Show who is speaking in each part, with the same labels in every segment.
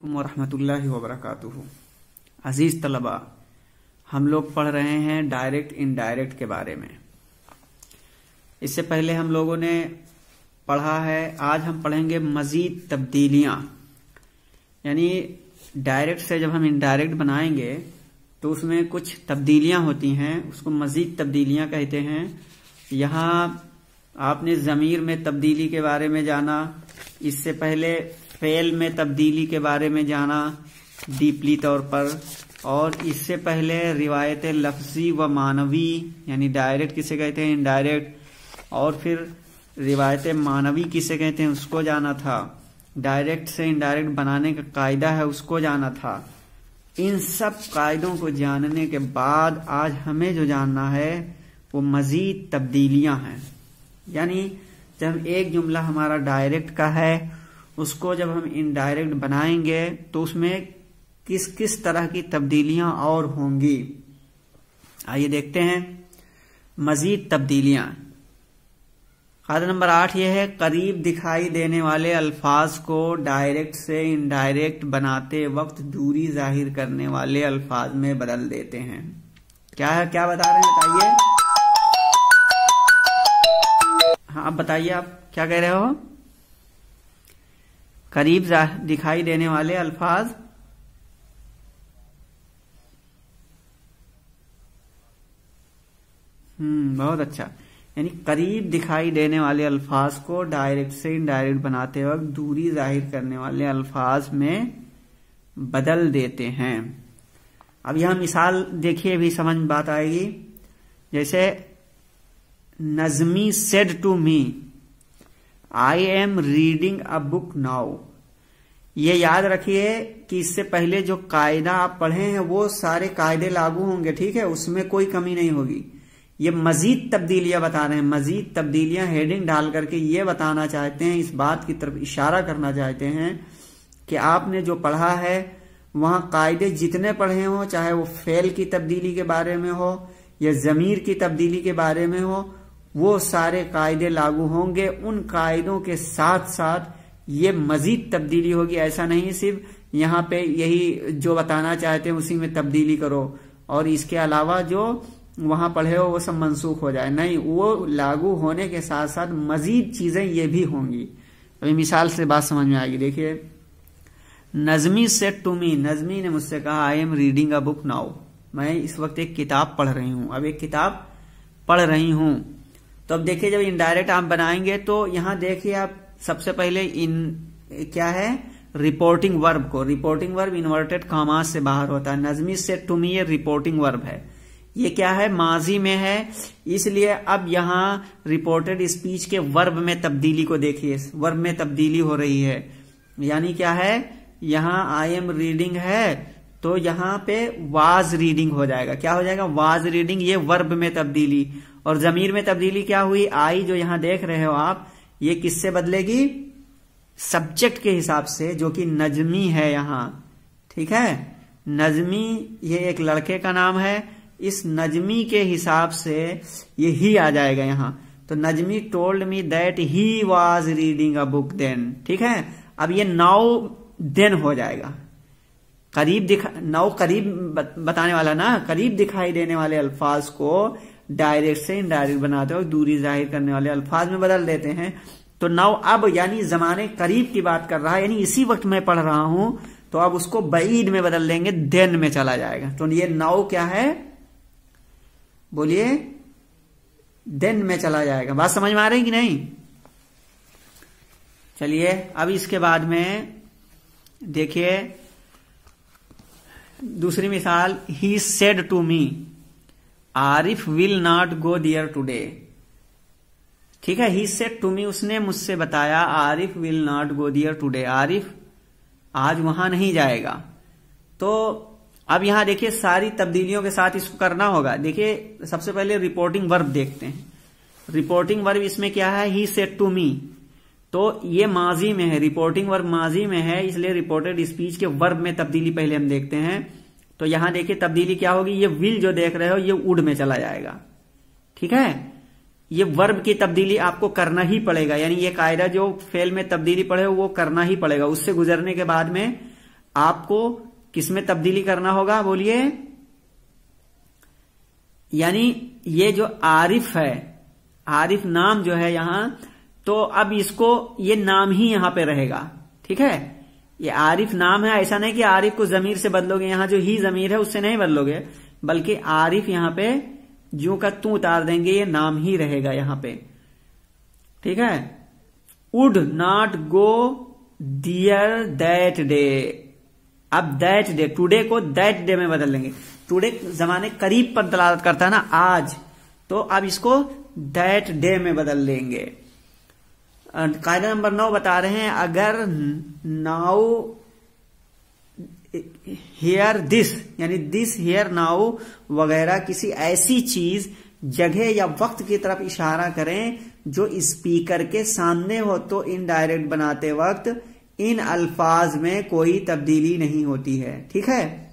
Speaker 1: वरहमतुल्लाहि वबरकातुहू। अजीज तलबा, हम लोग पढ़ रहे हैं डायरेक्ट इनडायरेक्ट के बारे में। इससे पहले हम लोगों ने पढ़ा है, आज हम पढ़ेंगे मजीद तब्दीलियां। यानी डायरेक्ट से जब हम इनडायरेक्ट बनाएंगे तो उसमें कुछ तब्दीलियां होती हैं, उसको मजीद तब्दीलियां कहते हैं। यहाँ आपने ज़मीर में तब्दीली के बारे में जाना, इससे पहले फेल में तब्दीली के बारे में जाना डीपली तौर पर, और इससे पहले रिवायत लफ्जी व मानवी यानी डायरेक्ट किसे कहते हैं, इनडायरेक्ट, और फिर रिवायत मानवी किसे कहते हैं उसको जाना था। डायरेक्ट से इनडायरेक्ट बनाने का कायदा है उसको जाना था। इन सब कायदों को जानने के बाद आज हमें जो जानना है वो मजीद तब्दीलियां हैं। यानी जब एक जुमला हमारा डायरेक्ट का है उसको जब हम इनडायरेक्ट बनाएंगे तो उसमें किस किस तरह की तब्दीलियां और होंगी। आइए देखते हैं मजीद तब्दीलियां। कायदा नंबर 8 यह है, करीब दिखाई देने वाले अल्फाज को डायरेक्ट से इनडायरेक्ट बनाते वक्त दूरी जाहिर करने वाले अल्फाज में बदल देते हैं। क्या है, क्या बता रहे हैं बताइए। हाँ अब बताइए, आप क्या कह रहे हो। करीब दिखाई देने वाले अल्फाज, बहुत अच्छा। यानी करीब दिखाई देने वाले अल्फाज को डायरेक्ट से इनडायरेक्ट बनाते वक्त दूरी जाहिर करने वाले अल्फाज में बदल देते हैं। अब यहां मिसाल देखिए, भी समझ में बात आएगी। जैसे Najmi said to me, I am reading a book now. ये याद रखिए कि इससे पहले जो कायदा आप पढ़े हैं वो सारे कायदे लागू होंगे, ठीक है, उसमें कोई कमी नहीं होगी। ये मजीद तब्दीलियां बता रहे हैं, मजीद तब्दीलियां हेडिंग डाल करके ये बताना चाहते हैं, इस बात की तरफ इशारा करना चाहते हैं कि आपने जो पढ़ा है वहां कायदे जितने पढ़े हों, चाहे वो फेल की तब्दीली के बारे में हो या जमीर की तब्दीली के बारे में हो, वो सारे कायदे लागू होंगे। उन कायदों के साथ साथ ये मजीद तब्दीली होगी। ऐसा नहीं सिर्फ यहाँ पे यही जो बताना चाहते हैं उसी में तब्दीली करो और इसके अलावा जो वहां पढ़े हो वो सब मनसूख हो जाए, नहीं, वो लागू होने के साथ साथ मजीद चीजें ये भी होंगी। अभी मिसाल से बात समझ में आएगी। देखिए, Najmi said to me, Najmi ने मुझसे कहा I am reading a book now, मैं इस वक्त एक किताब पढ़ रही हूं, अब एक किताब पढ़ रही हूं। तो अब देखिए, जब इनडायरेक्ट आप बनाएंगे तो यहां देखिए, आप सबसे पहले क्या है, रिपोर्टिंग वर्ब को, रिपोर्टिंग वर्ब इन्वर्टेड कॉमास से बाहर होता है। नजमी सेड टू मी ये रिपोर्टिंग वर्ब है, ये क्या है, माजी में है, इसलिए अब यहां रिपोर्टेड स्पीच के वर्ब में तब्दीली को देखिए, वर्ब में तब्दीली हो रही है। यानी क्या है, यहां आई एम रीडिंग है तो यहां पे वाज रीडिंग हो जाएगा। क्या हो जाएगा, वाज रीडिंग, ये वर्ब में तब्दीली। और जमीर में तब्दीली क्या हुई, आई जो यहां देख रहे हो आप, ये किससे बदलेगी, सब्जेक्ट के हिसाब से, जो कि नजमी है यहां, ठीक है। नजमी ये एक लड़के का नाम है, इस नजमी के हिसाब से ये ही आ जाएगा यहां। तो Najmi told me that he was reading a book then, ठीक है। अब ये नाउ देन हो जाएगा, नाउ करीब बताने वाला ना, करीब दिखाई देने वाले अल्फाज को डायरेक्ट से इनडायरेक्ट बनाते हो दूरी जाहिर करने वाले अल्फाज में बदल देते हैं। तो नाउ अब यानी जमाने करीब की बात कर रहा है, यानी इसी वक्त मैं पढ़ रहा हूं, तो अब उसको बईद में बदल देंगे, देन में चला जाएगा। तो ये नाउ क्या है, बोलिए, देन में चला जाएगा। बात समझ में आ रही कि नहीं। चलिए अब इसके बाद में देखिए दूसरी मिसाल, he said to me Arif will not go there today, ठीक है। ही सेड टू मी, उसने मुझसे बताया, Arif will not go there today, Arif आज वहां नहीं जाएगा। तो अब यहां देखिए सारी तब्दीलियों के साथ इसको करना होगा। देखिए सबसे पहले रिपोर्टिंग वर्ब देखते हैं। रिपोर्टिंग वर्ब इसमें क्या है, ही सेड टू मी, तो ये माजी में है, रिपोर्टिंग वर्ब माजी में है, इसलिए रिपोर्टेड स्पीच के वर्ब में तब्दीली पहले हम देखते हैं। तो यहां देखिए तब्दीली क्या होगी, ये विल जो देख रहे हो ये वुड में चला जाएगा, ठीक है। ये वर्ब की तब्दीली आपको करना ही पड़ेगा, यानी ये कायदा जो फेल में तब्दीली पड़े वो करना ही पड़ेगा। उससे गुजरने के बाद में आपको किसमें तब्दीली करना होगा, बोलिए। यानी ये जो आरिफ है, आरिफ नाम जो है यहां, तो अब इसको ये नाम ही यहां पे रहेगा, ठीक है। ये आरिफ नाम है, ऐसा नहीं कि आरिफ को जमीर से बदलोगे, यहां जो ही जमीर है उससे नहीं बदलोगे, बल्कि आरिफ यहां पे ज्यों का तू उतार देंगे, ये नाम ही रहेगा यहां पे, ठीक है। Would not go there that day. अब दैट डे, टुडे को दैट डे में बदल लेंगे। टुडे जमाने करीब पर दलालत करता है ना, आज, तो अब इसको दैट डे में बदल लेंगे। कायदा नंबर 9 बता रहे हैं, अगर नाउ हियर दिस, यानी दिस हियर नाउ वगैरह किसी ऐसी चीज, जगह या वक्त की तरफ इशारा करें जो स्पीकर के सामने हो, तो इनडायरेक्ट बनाते वक्त इन अल्फाज में कोई तब्दीली नहीं होती है, ठीक है।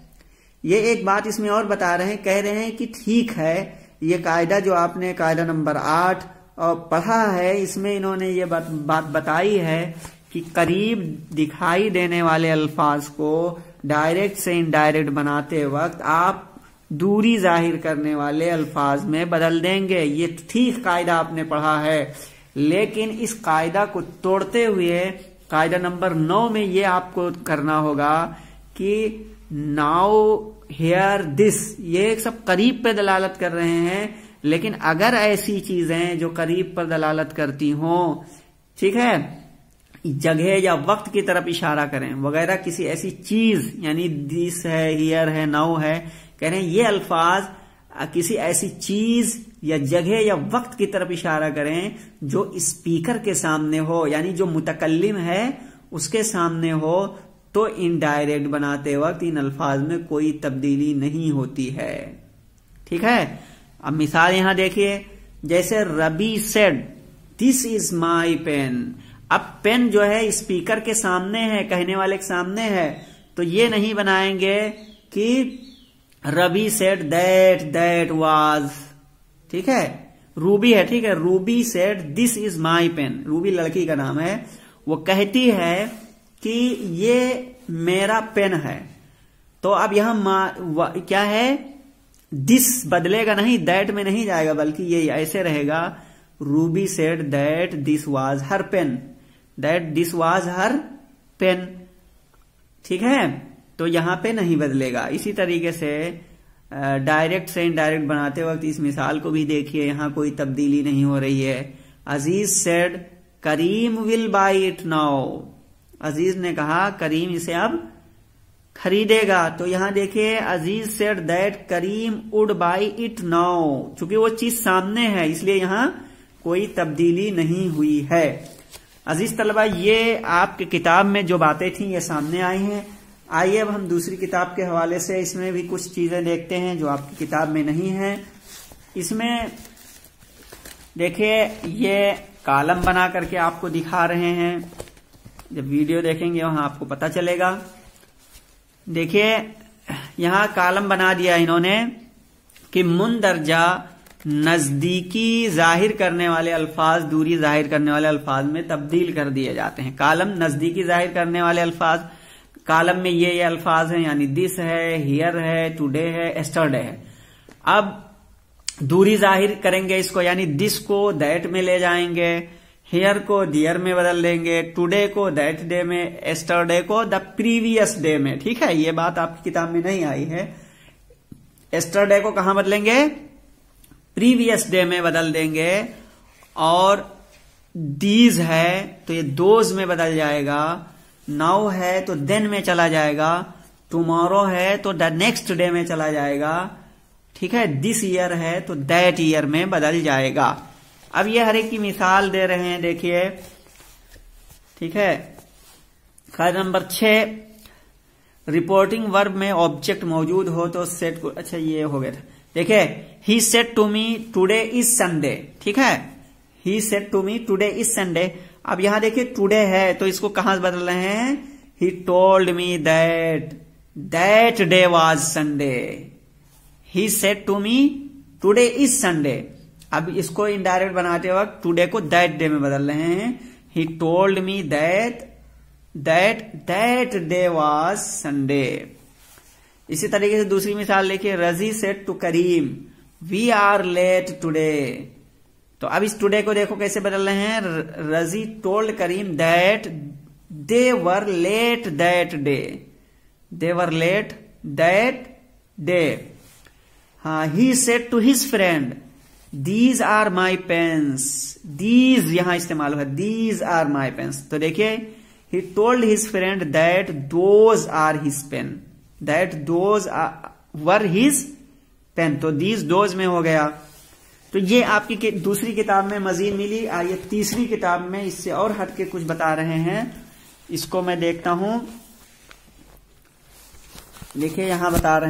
Speaker 1: ये एक बात इसमें और बता रहे हैं, कह रहे हैं कि ठीक है, ये कायदा जो आपने कायदा नंबर 8 पढ़ा है, इसमें इन्होंने ये बात बताई है कि करीब दिखाई देने वाले अल्फाज को डायरेक्ट से इनडायरेक्ट बनाते वक्त आप दूरी जाहिर करने वाले अल्फाज में बदल देंगे। ये ठीक कायदा आपने पढ़ा है, लेकिन इस कायदा को तोड़ते हुए कायदा नंबर 9 में ये आपको करना होगा कि नाउ हियर दिस, ये सब करीब पे दलालत कर रहे हैं, लेकिन अगर ऐसी चीजें जो करीब पर दलालत करती हों, ठीक है, जगह या वक्त की तरफ इशारा करें वगैरह, किसी ऐसी चीज, यानी दिस है, हियर है, नाउ है, कह रहे हैं ये अल्फाज किसी ऐसी चीज या जगह या वक्त की तरफ इशारा करें जो स्पीकर के सामने हो, यानी जो मुतकल्लिम है उसके सामने हो, तो इनडायरेक्ट बनाते वक्त इन अल्फाज में कोई तब्दीली नहीं होती है, ठीक है। अब मिसाल यहां देखिए, जैसे Rabi said this is my pen. अब पेन जो है स्पीकर के सामने है, कहने वाले के सामने है, तो ये नहीं बनाएंगे कि रबी सेड दैट वाज, ठीक है। रूबी है, ठीक है, Ruby said this is my pen. Ruby लड़की का नाम है, वो कहती है कि ये मेरा पेन है। तो अब यहां क्या है, दिस बदलेगा नहीं, दैट में नहीं जाएगा, बल्कि ये ऐसे रहेगा, Ruby said that this was her pen, that this was her pen, ठीक है। तो यहां पे नहीं बदलेगा। इसी तरीके से डायरेक्ट से इनडायरेक्ट बनाते वक्त इस मिसाल को भी देखिए, यहां कोई तब्दीली नहीं हो रही है। Aziz said Karim will buy it now. Aziz ने कहा करीम इसे अब खरीदेगा। तो यहां देखिए, Aziz said that Karim would buy it now. चूंकि वो चीज सामने है, इसलिए यहां कोई तब्दीली नहीं हुई है। अजीज तलबा, ये आपकी किताब में जो बातें थी ये सामने आई हैं। आइए अब हम दूसरी किताब के हवाले से इसमें भी कुछ चीजें देखते हैं जो आपकी किताब में नहीं है। इसमें देखिए, ये कॉलम बना करके आपको दिखा रहे हैं, जब वीडियो देखेंगे वहां आपको पता चलेगा। देखिए, यहां कॉलम बना दिया इन्होंने कि मुंदरजा नजदीकी जाहिर करने वाले अल्फाज दूरी जाहिर करने वाले अल्फाज में तब्दील कर दिए जाते हैं। कॉलम नजदीकी जाहिर करने वाले अल्फाज, कॉलम में ये अल्फाज हैं, यानी दिस है, हियर है, टुडे है, एस्टरडे है। अब दूरी जाहिर करेंगे इसको, यानी दिस को दैट में ले जाएंगे, हियर को दियर में बदल देंगे, टुडे को दैट डे में, एस्टरडे को द प्रीवियस डे में, ठीक है। ये बात आपकी किताब में नहीं आई है। एस्टरडे को कहां बदलेंगे, प्रीवियस डे में बदल देंगे। और दीज है तो ये दोज में बदल जाएगा, नाउ है तो देन में चला जाएगा, टुमारो है तो द नेक्स्ट डे में चला जाएगा, ठीक है। दिस ईयर है तो दैट ईयर में बदल जाएगा। अब ये हर एक की मिसाल दे रहे हैं, देखिए, ठीक है। कायदा नंबर 6, रिपोर्टिंग वर्ब में ऑब्जेक्ट मौजूद हो तो सेट को, अच्छा ये हो गया था। देखिए, he said to me today is Sunday, ठीक है। He said to me today is Sunday. अब यहां देखिए, टुडे है तो इसको कहां से बदल रहे हैं, he told me that day was Sunday. He said to me today is Sunday. अब इसको इनडायरेक्ट बनाते वक्त टुडे को दैट डे में बदल रहे हैं, he told me that that day was Sunday. इसी तरीके से दूसरी मिसाल लिखिए, Razi said to Karim we are late today. तो अब इस टुडे को देखो कैसे बदल रहे हैं। Razi told Karim that they were late that day, they were late that day. हाँ, he said to his friend these are my pens, these यहां इस्तेमाल हुआ, दीज आर माई पेन्स। तो देखिए, he told his friend that those are his pen, that those were his pen. तो these those में हो गया। तो ये आपकी दूसरी किताब में मजीद मिली। आइए तीसरी किताब में इससे और हटके कुछ बता रहे हैं, इसको मैं देखता हूं। देखिए यहां बता रहे हैं